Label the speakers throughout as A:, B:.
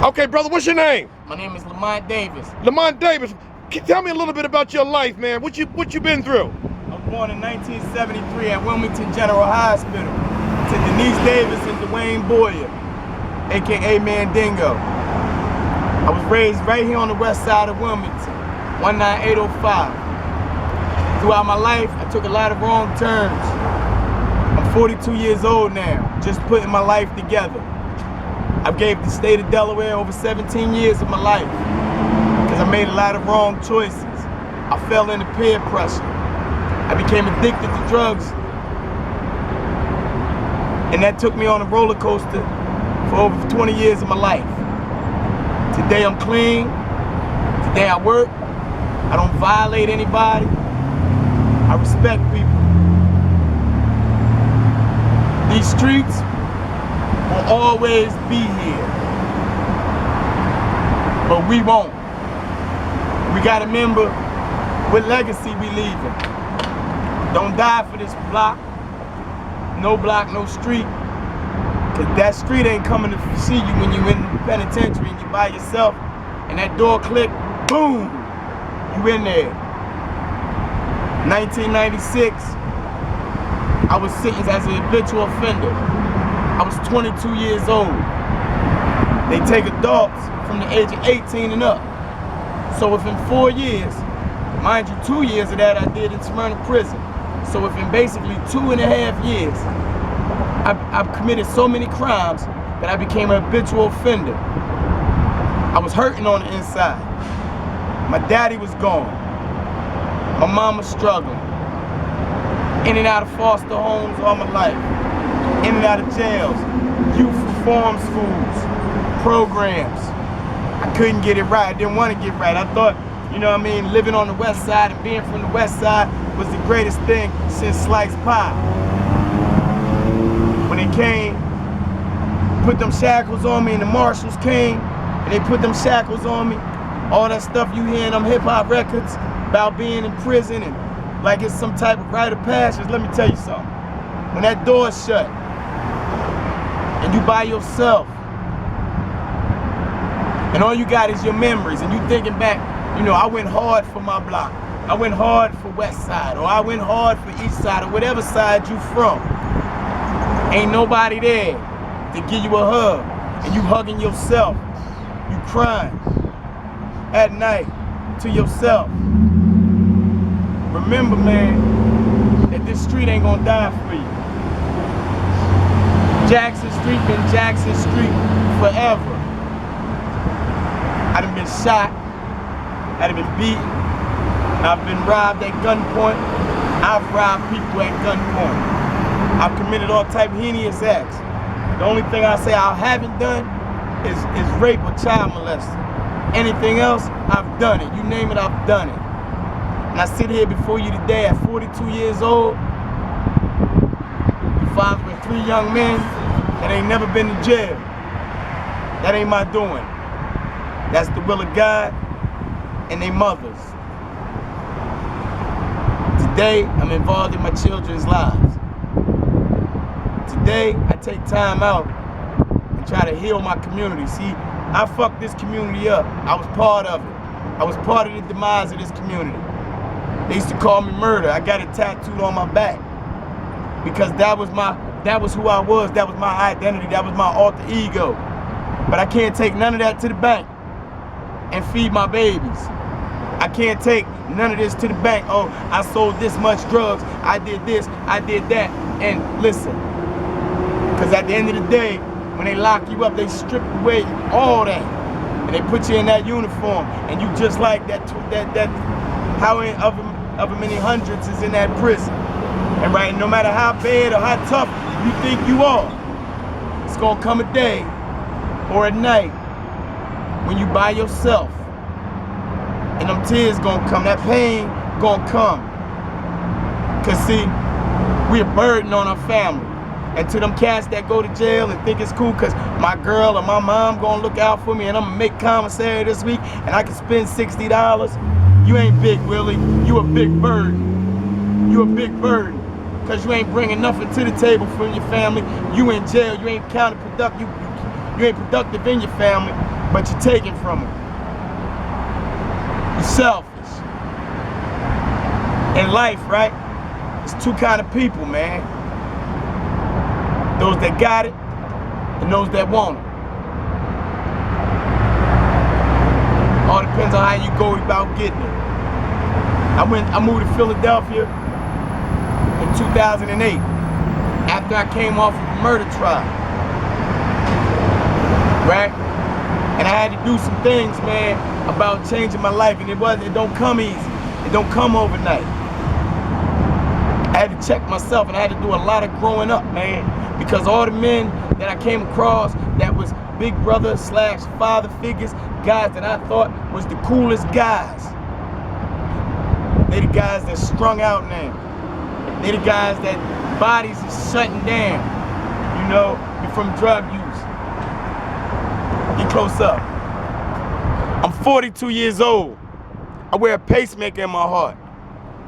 A: Okay, brother, what's your name?
B: My name is Lamont Davis.
A: Lamont Davis. Tell me a little bit about your life, man. What you been through?
B: I was born in 1973 at Wilmington General Hospital to Denise Davis and Dwayne Boyer, aka Mandingo. I was raised right here on the west side of Wilmington, 19805. Throughout my life, I took a lot of wrong turns. I'm 42 years old now, just putting my life together. I gave the state of Delaware over 17 years of my life because I made a lot of wrong choices. I fell into peer pressure. I became addicted to drugs, and that took me on a roller coaster for over 20 years of my life. Today I'm clean. Today I work. I don't violate anybody. I respect people. These streets will always be here, but we won't. We gotta remember what legacy we leaving. Don't die for this block. No block, no street. Cause that street ain't coming to see you when you're in the penitentiary and you by yourself and that door click, boom, you in there. 1996, I was sentenced as an habitual offender. I was 22 years old. They take adults from the age of 18 and up. So within 4 years, mind you, 2 years of that I did in Smyrna prison. So within basically 2.5 years, I've committed so many crimes that I became a habitual offender. I was hurting on the inside. My daddy was gone. My mom was struggling. In and out of foster homes all my life. In and out of jails, youth reform schools, programs. I couldn't get it right. I didn't want to get right. I thought, you know what I mean, living on the west side and being from the west side was the greatest thing since sliced pie. When they came, put them shackles on me, and the marshals came, and they put them shackles on me, all that stuff you hear in them hip-hop records about being in prison and like it's some type of rite of passage, let me tell you something. When that door's shut, and you by yourself, and all you got is your memories, and you thinking back, you know, I went hard for my block, I went hard for west side, or I went hard for east side, or whatever side you from. Ain't nobody there to give you a hug, and you hugging yourself, you crying at night to yourself. Remember, man, that this street ain't gonna die for you. Jackson Street been Jackson Street forever. I done been shot, I done been beaten, I've been robbed at gunpoint, I've robbed people at gunpoint. I've committed all type of heinous acts. The only thing I say I haven't done is rape or child molesting. Anything else, I've done it. You name it, I've done it. And I sit here before you today at 42 years old, the father of 3 young men that ain't never been to jail. That ain't my doing. That's the will of God and their mothers. Today, I'm involved in my children's lives. Today, I take time out and try to heal my community. See, I fucked this community up. I was part of it. I was part of the demise of this community. They used to call me murder. I got it tattooed on my back because that was who I was. That was my identity. That was my alter ego. But I can't take none of that to the bank and feed my babies. I can't take none of this to the bank. Oh, I sold this much drugs. I did this. I did that. And listen, because at the end of the day, when they lock you up, they strip away all that, and they put you in that uniform, and you just like that how many hundreds is in that prison. And right, no matter how bad or how tough you think you are, it's gonna come a day or a night when you by yourself, and them tears gonna come, that pain gonna come. Cause see, we a burden on our family. And to them cats that go to jail and think it's cool cause my girl or my mom gonna look out for me and I'm gonna make commissary this week and I can spend $60, you ain't Big Willie, you a big burden. You a big burden. Cause you ain't bringing nothing to the table from your family. You in jail, you ain't counterproductive, you ain't productive in your family. but you're taking from them. You're selfish. In life, right? There's two kind of people, man. Those that got it and those that want it. All depends on how you go about getting it. I moved to Philadelphia in 2008 after I came off of a murder trial, right? And I had to do some things, man, about changing my life, and it don't come easy. It don't come overnight. I had to check myself, and I had to do a lot of growing up, man, because all the men that I came across that was big brother / father figures, guys that I thought was the coolest guys. They the guys that strung out now. They the guys that bodies is shutting down, you know, from drug use. Get close up. I'm 42 years old. I wear a pacemaker in my heart,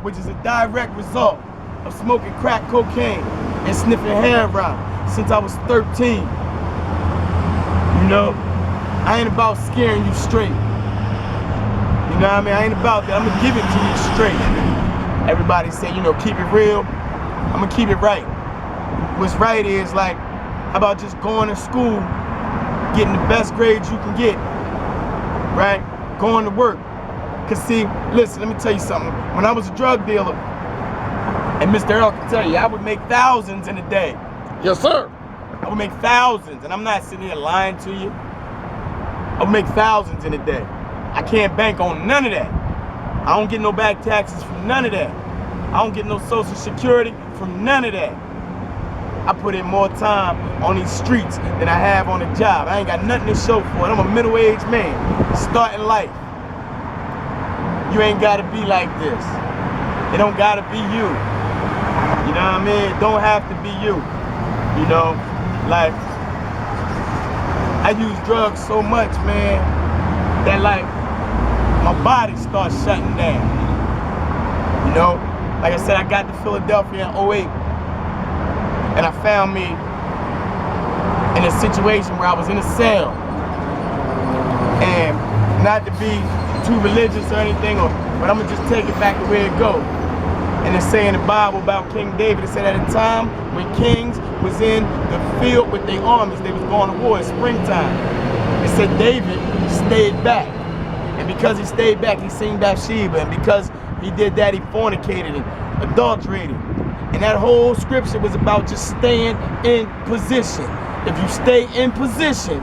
B: which is a direct result of smoking crack cocaine and sniffing heroin since I was 13. You know, I ain't about scaring you straight. You know what I mean? I ain't about that. I'm gonna give it to you straight. Everybody say, you know, keep it real. I'm gonna keep it right. What's right is like, how about just going to school, getting the best grades you can get, right? Going to work. Cause see, listen, let me tell you something. When I was a drug dealer, and Mr. Earl can tell you, I would make thousands in a day.
A: Yes, sir.
B: I would make thousands, and I'm not sitting here lying to you. I would make thousands in a day. I can't bank on none of that. I don't get no back taxes from none of that. I don't get no Social Security from none of that. I put in more time on these streets than I have on a job. I ain't got nothing to show for it. I'm a middle-aged man, starting life. You ain't gotta be like this. It don't gotta be you. You know what I mean? It don't have to be you. You know, like, I use drugs so much, man, that like, my body starts shutting down. You know, like I said, I got to Philadelphia in 08, and I found me in a situation where I was in a cell. And not to be too religious or anything, but I'm gonna just take it back to where it goes. And it say in the Bible about King David, it said at a time when kings was in the field with their armies, they was going to war in springtime. It said David stayed back. And because he stayed back, he seen Bathsheba. And because he did that, he fornicated and adulterated. And that whole scripture was about just staying in position. If you stay in position,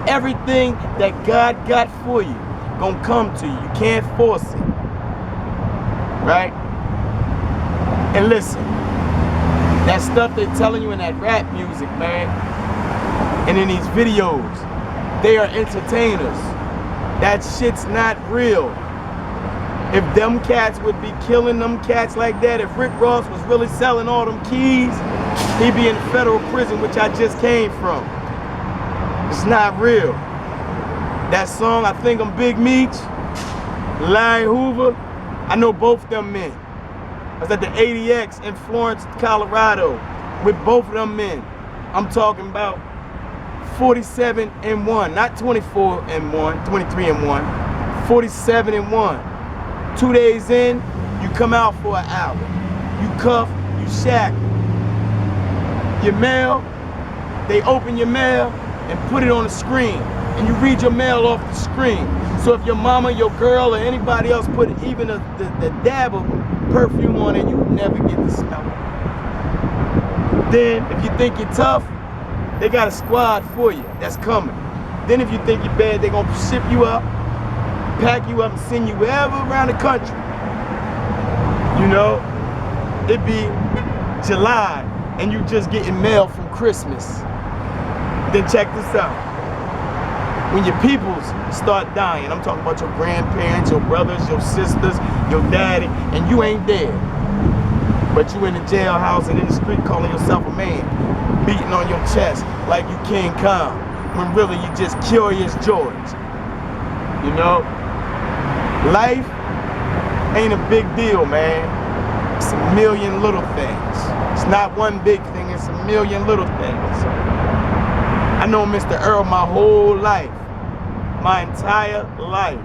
B: everything that God got for you gonna come to you. You can't force it. Right? And listen, that stuff they're telling you in that rap music, man, and in these videos, they are entertainers. That shit's not real. If them cats would be killing them cats like that, if Rick Ross was really selling all them keys, he'd be in federal prison, which I just came from. It's not real. That song, I Think I'm Big Meech, Larry Hoover, I know both them men. I was at the ADX in Florence, Colorado, with both of them men. I'm talking about 47 and 1, not 24 and 1, 23 and 1, 47 and 1. 2 days in, you come out for an hour. You cuff, you shack. Your mail, they open your mail and put it on the screen. And you read your mail off the screen. So if your mama, your girl, or anybody else put even the dab of perfume on it, you would never get the smell. Then, if you think you're tough, they got a squad for you that's coming. Then if you think you're bad, they're gonna ship you up, pack you up, and send you wherever around the country. You know, it be July, and you just getting mail from Christmas. Then check this out. When your peoples start dying, I'm talking about your grandparents, your brothers, your sisters, your daddy, and you ain't dead. But you in the jailhouse and in the street calling yourself a man, beating on your chest like you King Kong, when really you just Curious George. You know? Life ain't a big deal, man. It's a million little things. It's not one big thing, it's a million little things. I know Mr. Earl my whole life. my entire life.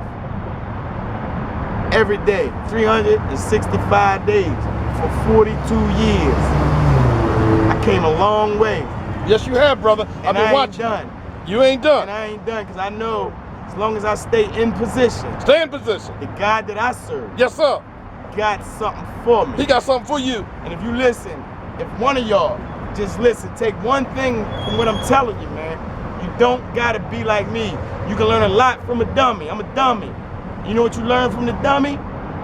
B: Every day, 365 days for 42 years. I came a long way.
A: Yes, you have, brother. I've been watching.
B: Done.
A: You ain't done.
B: And I ain't done because I know as long as I stay in position,
A: Stay in position.
B: the God that I serve
A: Yes, sir.
B: got something for me.
A: He got something for you.
B: And if you listen, if one of y'all just listen, take one thing from what I'm telling you, man. You don't gotta be like me. You can learn a lot from a dummy. I'm a dummy. You know what you learn from the dummy?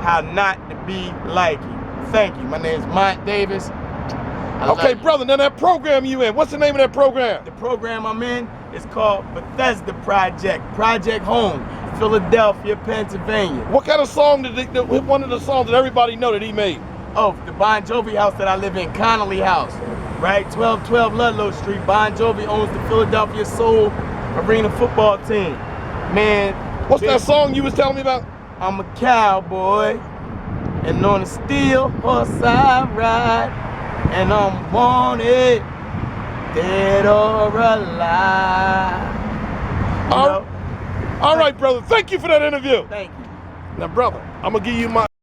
B: How not to be like you. Thank you. My name is Lamont Davis.
A: Okay, brother, now that program you in, what's the name of that program?
B: The program I'm in is called Bethesda Project Home, Philadelphia, Pennsylvania.
A: What kind of song one of the songs that everybody know that he made?
B: Oh, the Bon Jovi house that I live in, Connolly House, right? 1212 Ludlow Street. Bon Jovi owns the Philadelphia Soul Arena football team. Man.
A: What's that song you was telling me about?
B: I'm a cowboy, and on a steel horse I ride, and I'm wanted, dead or alive.
A: All right, brother. Thank you for that interview.
B: Thank you.
A: Now, brother, I'm going to give you my